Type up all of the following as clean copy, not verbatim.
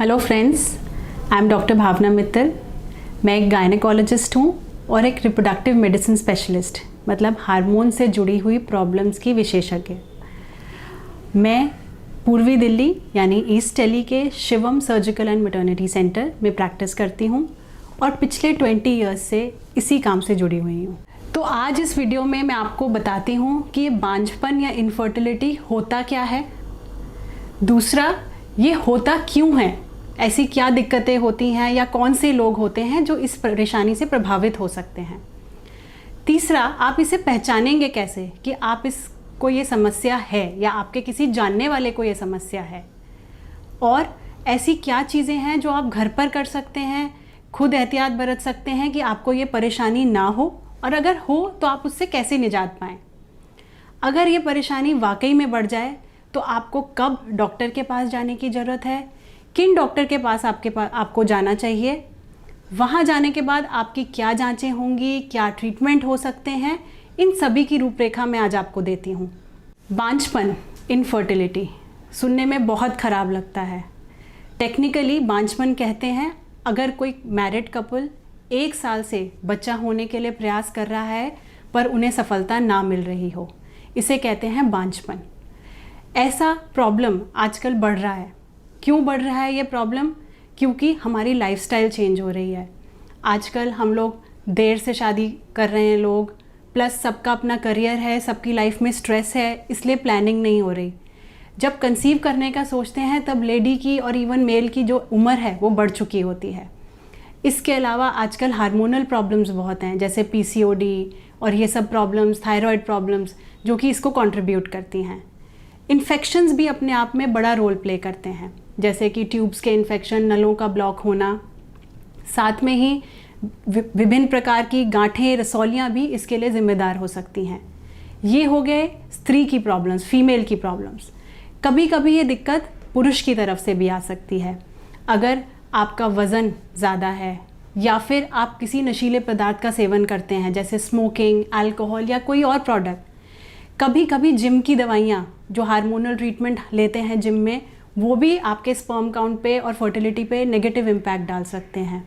Hello friends, I am doctor Bhavna Mittal. मैं एक gynaecologist हूँ और एक रिप्रोडक्टिव मेडिसिन स्पेशलिस्ट, मतलब हार्मोन से जुड़ी हुई प्रॉब्लम्स की विशेषज्ञ। मैं पूर्वी दिल्ली यानी ईस्ट दिल्ली के Shivam surgical and maternity centre में प्रैक्टिस करती हूँ और पिछले 20 ईयर्स से इसी काम से जुड़ी हुई हूँ। तो आज इस वीडियो में मैं आपको बताती हूँ कि ये बांझपन या इनफर्टिलिटी होता क्या है, दूसरा ये होता क्यों है, ऐसी क्या दिक्कतें होती हैं या कौन से लोग होते हैं जो इस परेशानी से प्रभावित हो सकते हैं, तीसरा आप इसे पहचानेंगे कैसे कि आप इसको ये समस्या है या आपके किसी जानने वाले को ये समस्या है, और ऐसी क्या चीज़ें हैं जो आप घर पर कर सकते हैं, खुद एहतियात बरत सकते हैं कि आपको ये परेशानी ना हो, और अगर हो तो आप उससे कैसे निजात पाएँ। अगर ये परेशानी वाकई में बढ़ जाए तो आपको कब डॉक्टर के पास जाने की ज़रूरत है, किन डॉक्टर के पास आपको जाना चाहिए, वहाँ जाने के बाद आपकी क्या जांचें होंगी, क्या ट्रीटमेंट हो सकते हैं, इन सभी की रूपरेखा मैं आज आपको देती हूँ। बांझपन, इनफर्टिलिटी सुनने में बहुत ख़राब लगता है। टेक्निकली बांझपन कहते हैं अगर कोई मैरिड कपल 1 साल से बच्चा होने के लिए प्रयास कर रहा है पर उन्हें सफलता ना मिल रही हो, इसे कहते हैं बांझपन। ऐसा प्रॉब्लम आजकल बढ़ रहा है। क्यों बढ़ रहा है ये प्रॉब्लम? क्योंकि हमारी लाइफस्टाइल चेंज हो रही है। आजकल हम लोग देर से शादी कर रहे हैं लोग, प्लस सबका अपना करियर है, सबकी लाइफ में स्ट्रेस है, इसलिए प्लानिंग नहीं हो रही। जब कंसीव करने का सोचते हैं तब लेडी की और इवन मेल की जो उम्र है वो बढ़ चुकी होती है। इसके अलावा आजकल हार्मोनल प्रॉब्लम्स बहुत हैं, जैसे PCOD और ये सब प्रॉब्लम्स, थायराइड प्रॉब्लम्स, जो कि इसको कंट्रीब्यूट करती हैं। इन्फेक्शंस भी अपने आप में बड़ा रोल प्ले करते हैं, जैसे कि ट्यूब्स के इन्फेक्शन, नलों का ब्लॉक होना, साथ में ही विभिन्न प्रकार की गांठें, रसौलियाँ भी इसके लिए ज़िम्मेदार हो सकती हैं। ये हो गए स्त्री की प्रॉब्लम्स, फीमेल की प्रॉब्लम्स। कभी कभी ये दिक्कत पुरुष की तरफ से भी आ सकती है। अगर आपका वज़न ज़्यादा है या फिर आप किसी नशीले पदार्थ का सेवन करते हैं, जैसे स्मोकिंग, अल्कोहल या कोई और प्रोडक्ट। कभी कभी जिम की दवाइयाँ, जो हार्मोनल ट्रीटमेंट लेते हैं जिम में, वो भी आपके स्पर्म काउंट पे और फर्टिलिटी पे नेगेटिव इम्पैक्ट डाल सकते हैं।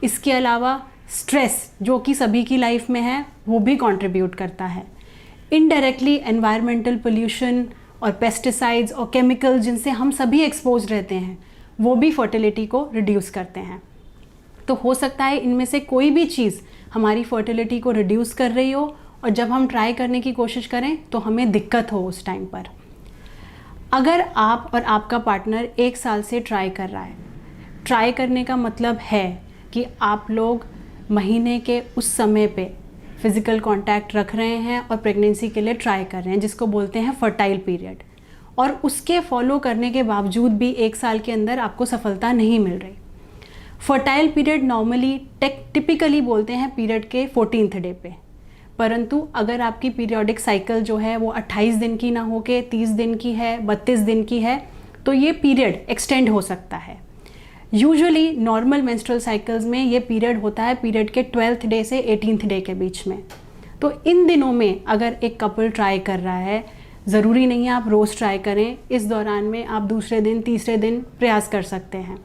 इसके अलावा स्ट्रेस, जो कि सभी की लाइफ में है, वो भी कंट्रीब्यूट करता है। इनडायरेक्टली एनवायरमेंटल पोल्यूशन और पेस्टिसाइड्स और केमिकल्स जिनसे हम सभी एक्सपोज रहते हैं, वो भी फर्टिलिटी को रिड्यूस करते हैं। तो हो सकता है इनमें से कोई भी चीज़ हमारी फर्टिलिटी को रिड्यूस कर रही हो, और जब हम ट्राई करने की कोशिश करें तो हमें दिक्कत हो उस टाइम पर। अगर आप और आपका पार्टनर 1 साल से ट्राई कर रहा है, ट्राई करने का मतलब है कि आप लोग महीने के उस समय पे फिज़िकल कांटेक्ट रख रहे हैं और प्रेगनेंसी के लिए ट्राई कर रहे हैं, जिसको बोलते हैं फर्टाइल पीरियड, और उसके फॉलो करने के बावजूद भी 1 साल के अंदर आपको सफलता नहीं मिल रही। फर्टाइल पीरियड नॉर्मली टिपिकली बोलते हैं पीरियड के 14th डे पे, परंतु अगर आपकी पीरियोडिक साइकिल जो है वो 28 दिन की ना होके 30 दिन की है, 32 दिन की है, तो ये पीरियड एक्सटेंड हो सकता है। यूजुअली नॉर्मल मेंस्ट्रुअल साइकिल्स में ये पीरियड होता है पीरियड के 12th डे से 18th डे के बीच में। तो इन दिनों में अगर एक कपल ट्राई कर रहा है, ज़रूरी नहीं है आप रोज़ ट्राई करें, इस दौरान में आप दूसरे दिन, तीसरे दिन प्रयास कर सकते हैं,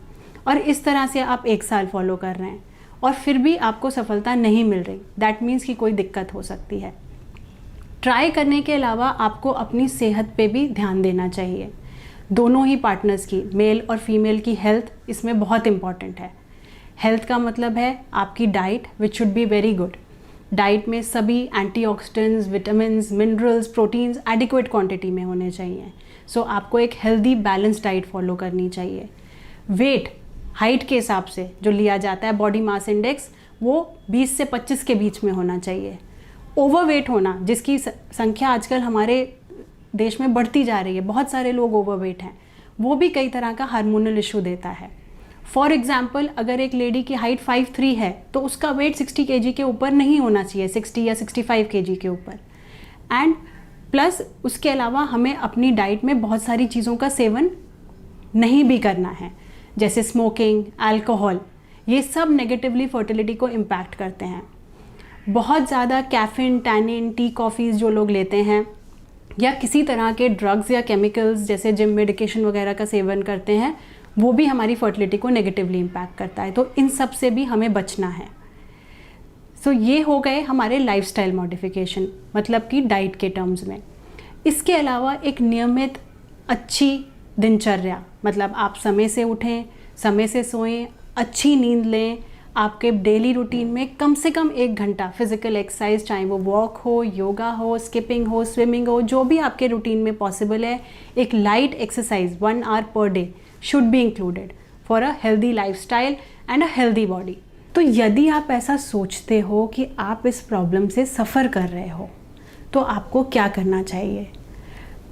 और इस तरह से आप 1 साल फॉलो कर रहे हैं और फिर भी आपको सफलता नहीं मिल रही, दैट मीन्स कि कोई दिक्कत हो सकती है। ट्राई करने के अलावा आपको अपनी सेहत पे भी ध्यान देना चाहिए। दोनों ही पार्टनर्स की, मेल और फीमेल की हेल्थ इसमें बहुत इम्पॉर्टेंट है। हेल्थ का मतलब है आपकी diet, which should be very good. Diet में सभी antioxidants, vitamins, minerals, proteins adequate quantity में होने चाहिए। सो आपको एक हेल्दी बैलेंस डाइट फॉलो करनी चाहिए। वेट, हाइट के हिसाब से जो लिया जाता है बॉडी मास इंडेक्स, वो 20 से 25 के बीच में होना चाहिए। ओवरवेट होना, जिसकी संख्या आजकल हमारे देश में बढ़ती जा रही है, बहुत सारे लोग ओवरवेट हैं, वो भी कई तरह का हार्मोनल इशू देता है। फॉर एग्जाम्पल, अगर एक लेडी की हाइट 5'3" है तो उसका वेट 60 kg के ऊपर नहीं होना चाहिए, 60 या 65 kg के ऊपर। एंड प्लस उसके अलावा हमें अपनी डाइट में बहुत सारी चीज़ों का सेवन नहीं भी करना है, जैसे स्मोकिंग, अल्कोहल, ये सब नेगेटिवली फर्टिलिटी को इम्पैक्ट करते हैं। बहुत ज़्यादा कैफीन, टैनिन, टी, कॉफ़ीज़ जो लोग लेते हैं, या किसी तरह के ड्रग्स या केमिकल्स जैसे जिम मेडिकेशन वगैरह का सेवन करते हैं, वो भी हमारी फर्टिलिटी को नेगेटिवली इम्पैक्ट करता है। तो इन सब से भी हमें बचना है। सो ये हो गए हमारे लाइफस्टाइल मॉडिफिकेशन, मतलब कि डाइट के टर्म्स में। इसके अलावा एक नियमित अच्छी दिनचर्या, मतलब आप समय से उठें, समय से सोएं, अच्छी नींद लें, आपके डेली रूटीन में कम से कम 1 घंटा फिजिकल एक्सरसाइज, चाहे वो वॉक हो, योगा हो, स्किपिंग हो, स्विमिंग हो, जो भी आपके रूटीन में पॉसिबल है, एक light exercise 1 hour per day should be included for a healthy lifestyle and a healthy body. तो यदि आप ऐसा सोचते हो कि आप इस प्रॉब्लम से सफ़र कर रहे हो, तो आपको क्या करना चाहिए?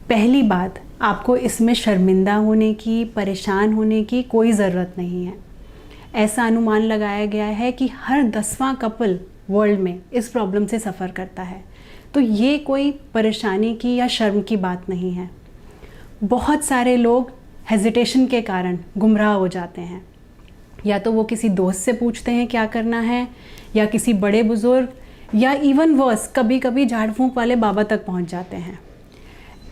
पहली बात, आपको इसमें शर्मिंदा होने की, परेशान होने की कोई ज़रूरत नहीं है। ऐसा अनुमान लगाया गया है कि हर 10वां कपल वर्ल्ड में इस प्रॉब्लम से सफ़र करता है। तो ये कोई परेशानी की या शर्म की बात नहीं है। बहुत सारे लोग हेजिटेशन के कारण गुमराह हो जाते हैं, या तो वो किसी दोस्त से पूछते हैं क्या करना है, या किसी बड़े बुज़ुर्ग, या इवन वर्स कभी कभी झाड़ फूंक वाले बाबा तक पहुंच जाते हैं।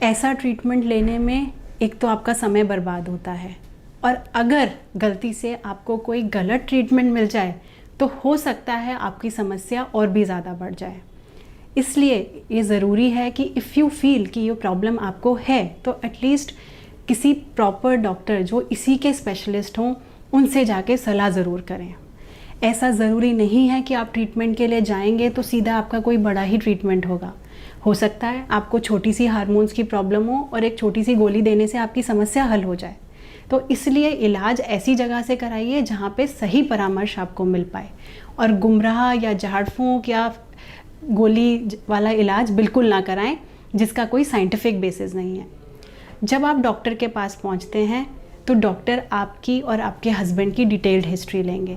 ऐसा ट्रीटमेंट लेने में एक तो आपका समय बर्बाद होता है, और अगर गलती से आपको कोई गलत ट्रीटमेंट मिल जाए तो हो सकता है आपकी समस्या और भी ज़्यादा बढ़ जाए। इसलिए ये ज़रूरी है कि इफ़ यू फील कि ये प्रॉब्लम आपको है, तो एटलीस्ट किसी प्रॉपर डॉक्टर जो इसी के स्पेशलिस्ट हों उनसे जाके सलाह ज़रूर करें। ऐसा ज़रूरी नहीं है कि आप ट्रीटमेंट के लिए जाएंगे तो सीधा आपका कोई बड़ा ही ट्रीटमेंट होगा। हो सकता है आपको छोटी सी हार्मोन्स की प्रॉब्लम हो और एक छोटी सी गोली देने से आपकी समस्या हल हो जाए। तो इसलिए इलाज ऐसी जगह से कराइए जहाँ पे सही परामर्श आपको मिल पाए, और गुमराह या झाड़ फूंक या गोली वाला इलाज बिल्कुल ना कराएं जिसका कोई साइंटिफिक बेसिस नहीं है। जब आप डॉक्टर के पास पहुँचते हैं तो डॉक्टर आपकी और आपके हस्बैंड की डिटेल्ड हिस्ट्री लेंगे।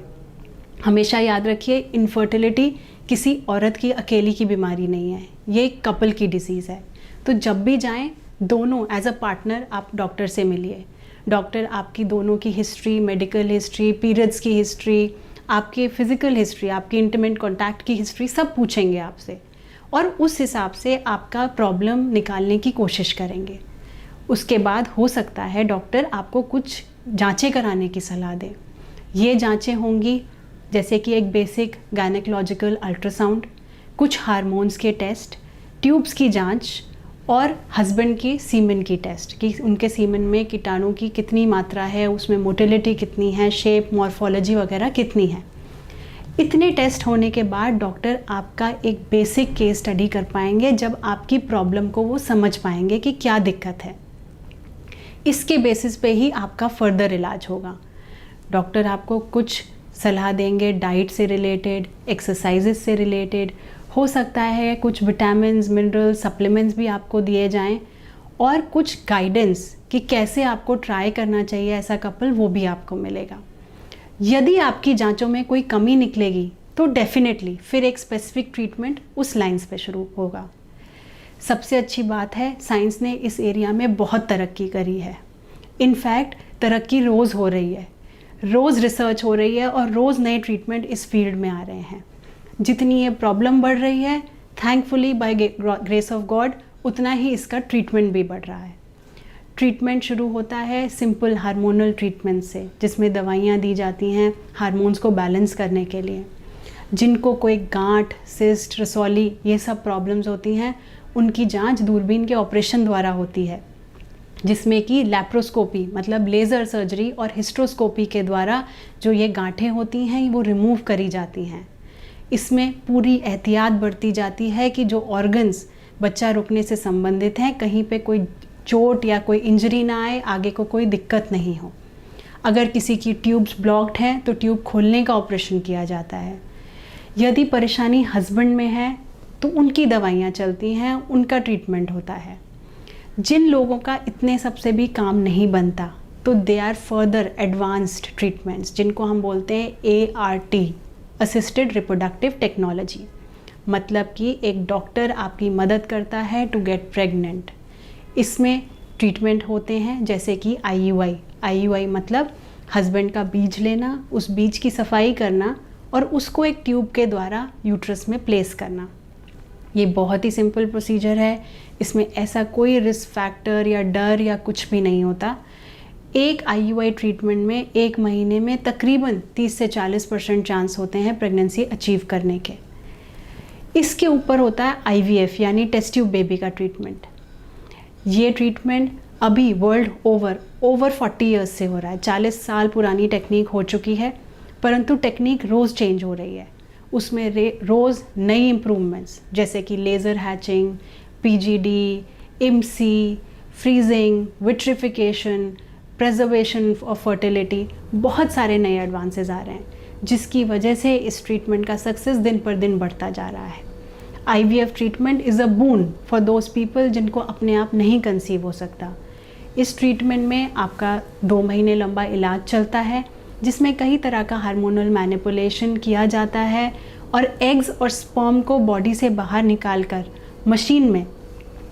हमेशा याद रखिए, इनफर्टिलिटी किसी औरत की अकेली की बीमारी नहीं है, ये एक कपल की डिसीज़ है। तो जब भी जाएं, दोनों एज अ पार्टनर आप डॉक्टर से मिलिए। डॉक्टर आपकी दोनों की हिस्ट्री, मेडिकल हिस्ट्री, पीरियड्स की हिस्ट्री, आपकी फ़िज़िकल हिस्ट्री, आपकी इंटीमेट कॉन्टैक्ट की हिस्ट्री सब पूछेंगे आपसे, और उस हिसाब से आपका प्रॉब्लम निकालने की कोशिश करेंगे। उसके बाद हो सकता है डॉक्टर आपको कुछ जांचें कराने की सलाह दें। ये जांचें होंगी जैसे कि एक बेसिक गायनेकोलॉजिकल अल्ट्रासाउंड, कुछ हार्मोन्स के टेस्ट, ट्यूब्स की जांच, और हस्बैंड की सीमेन की टेस्ट कि उनके सीमेन में कीटाणु की कितनी मात्रा है, उसमें मोटिलिटी कितनी है, शेप, मॉर्फोलॉजी वगैरह कितनी है। इतने टेस्ट होने के बाद डॉक्टर आपका एक बेसिक केस स्टडी कर पाएंगे, जब आपकी प्रॉब्लम को वो समझ पाएंगे कि क्या दिक्कत है। इसके बेसिस पे ही आपका फर्दर इलाज होगा। डॉक्टर आपको कुछ सलाह देंगे डाइट से रिलेटेड, एक्सरसाइजेस से रिलेटेड, हो सकता है कुछ विटामिन्स, मिनरल्स, सप्लीमेंट्स भी आपको दिए जाएं, और कुछ गाइडेंस कि कैसे आपको ट्राई करना चाहिए ऐसा कपल, वो भी आपको मिलेगा। यदि आपकी जांचों में कोई कमी निकलेगी तो डेफिनेटली फिर एक स्पेसिफिक ट्रीटमेंट उस लाइन्स पे शुरू होगा। सबसे अच्छी बात है, साइंस ने इस एरिया में बहुत तरक्की करी है। इनफैक्ट तरक्की रोज़ हो रही है, रोज़ रिसर्च हो रही है, और रोज़ नए ट्रीटमेंट इस फील्ड में आ रहे हैं। जितनी ये प्रॉब्लम बढ़ रही है, thankfully by grace of God, उतना ही इसका ट्रीटमेंट भी बढ़ रहा है। ट्रीटमेंट शुरू होता है सिंपल हार्मोनल ट्रीटमेंट से, जिसमें दवाइयाँ दी जाती हैं हार्मोन्स को बैलेंस करने के लिए। जिनको कोई गांठ, सिस्ट, रसौली ये सब प्रॉब्लम्स होती हैं, उनकी जांच दूरबीन के ऑपरेशन द्वारा होती है, जिसमें कि लैप्रोस्कोपी मतलब लेज़र सर्जरी और हिस्ट्रोस्कोपी के द्वारा जो ये गांठें होती हैं वो रिमूव करी जाती हैं। इसमें पूरी एहतियात बरती जाती है कि जो ऑर्गन्स बच्चा रुकने से संबंधित हैं, कहीं पे कोई चोट या कोई इंजरी ना आए, आगे को कोई दिक्कत नहीं हो। अगर किसी की ट्यूब्स ब्लॉक्ड हैं तो ट्यूब खोलने का ऑपरेशन किया जाता है। यदि परेशानी हस्बैंड में है तो उनकी दवाइयाँ चलती हैं, उनका ट्रीटमेंट होता है। जिन लोगों का इतने सबसे भी काम नहीं बनता तो they are further advanced treatments, जिनको हम बोलते हैं ART, असिस्टेड रिप्रोडक्टिव टेक्नोलॉजी। मतलब कि एक डॉक्टर आपकी मदद करता है टू गेट प्रेग्नेंट। इसमें ट्रीटमेंट होते हैं जैसे कि IUI मतलब हस्बैंड का बीज लेना, उस बीज की सफाई करना और उसको एक ट्यूब के द्वारा यूट्रस में प्लेस करना। ये बहुत ही सिंपल प्रोसीजर है, इसमें ऐसा कोई रिस्क फैक्टर या डर या कुछ भी नहीं होता। एक IUI ट्रीटमेंट में 1 महीने में तकरीबन 30 से 40% चांस होते हैं प्रेगनेंसी अचीव करने के। इसके ऊपर होता है IVF यानी टेस्ट ट्यूब बेबी का ट्रीटमेंट। ये ट्रीटमेंट अभी वर्ल्ड ओवर 40 ईयर्स से हो रहा है। 40 साल पुरानी टेक्निक हो चुकी है, परंतु टेक्निक रोज़ चेंज हो रही है। उसमें रोज़ नई इम्प्रूवमेंट्स जैसे कि laser hatching, PGD, IMSI, freezing, vitrification, preservation of fertility, बहुत सारे नए एडवांसेस आ रहे हैं, जिसकी वजह से इस ट्रीटमेंट का सक्सेस दिन पर दिन बढ़ता जा रहा है। IVF treatment is a boon for those people जिनको अपने आप नहीं कंसीव हो सकता। इस ट्रीटमेंट में आपका 2 महीने लंबा इलाज चलता है, जिसमें कई तरह का हार्मोनल मैनिपुलेशन किया जाता है और एग्स और स्पर्म को बॉडी से बाहर निकालकर मशीन में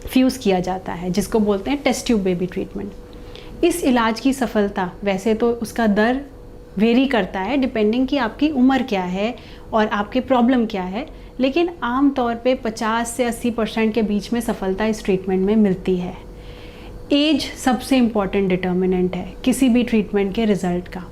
फ्यूज़ किया जाता है, जिसको बोलते हैं टेस्ट ट्यूब बेबी ट्रीटमेंट। इस इलाज की सफलता, वैसे तो उसका दर वेरी करता है डिपेंडिंग कि आपकी उम्र क्या है और आपके प्रॉब्लम क्या है, लेकिन आम तौर पे 50 से 80% के बीच में सफलता इस ट्रीटमेंट में मिलती है। एज सबसे इम्पॉर्टेंट डिटर्मिनेंट है किसी भी ट्रीटमेंट के रिज़ल्ट का।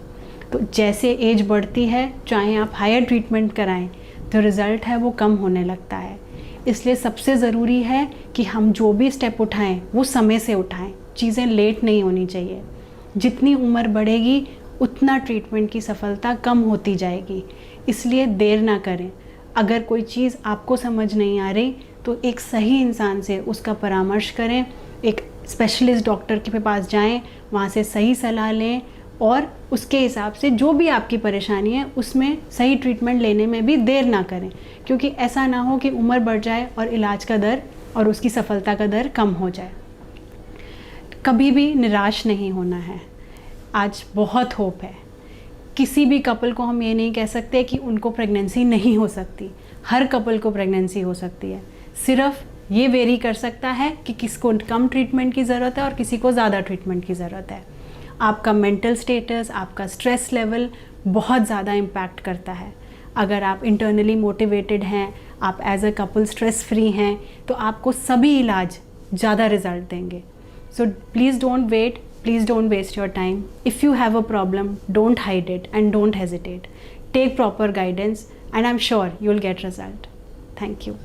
तो जैसे एज बढ़ती है, चाहे आप हायर ट्रीटमेंट कराएं, तो रिज़ल्ट है वो कम होने लगता है। इसलिए सबसे ज़रूरी है कि हम जो भी स्टेप उठाएं वो समय से उठाएं, चीज़ें लेट नहीं होनी चाहिए। जितनी उम्र बढ़ेगी उतना ट्रीटमेंट की सफलता कम होती जाएगी, इसलिए देर ना करें। अगर कोई चीज़ आपको समझ नहीं आ रही तो एक सही इंसान से उसका परामर्श करें, एक स्पेशलिस्ट डॉक्टर के पास जाएं, वहाँ से सही सलाह लें और उसके हिसाब से जो भी आपकी परेशानी है उसमें सही ट्रीटमेंट लेने में भी देर ना करें, क्योंकि ऐसा ना हो कि उम्र बढ़ जाए और इलाज का दर और उसकी सफलता का दर कम हो जाए। कभी भी निराश नहीं होना है। आज बहुत होप है। किसी भी कपल को हम ये नहीं कह सकते कि उनको प्रेगनेंसी नहीं हो सकती। हर कपल को प्रेगनेंसी हो सकती है। सिर्फ ये वेरी कर सकता है कि किसको कम ट्रीटमेंट की ज़रूरत है और किसी को ज़्यादा ट्रीटमेंट की ज़रूरत है। आपका मेंटल स्टेटस, आपका स्ट्रेस लेवल बहुत ज़्यादा इम्पैक्ट करता है। अगर आप इंटरनली मोटिवेटेड हैं, आप as a couple stress free हैं, तो आपको सभी इलाज ज़्यादा रिजल्ट देंगे। So please don't wait, please don't waste your time. If you have a problem, don't hide it and don't hesitate. Take proper guidance and I'm sure you'll get result. Thank you.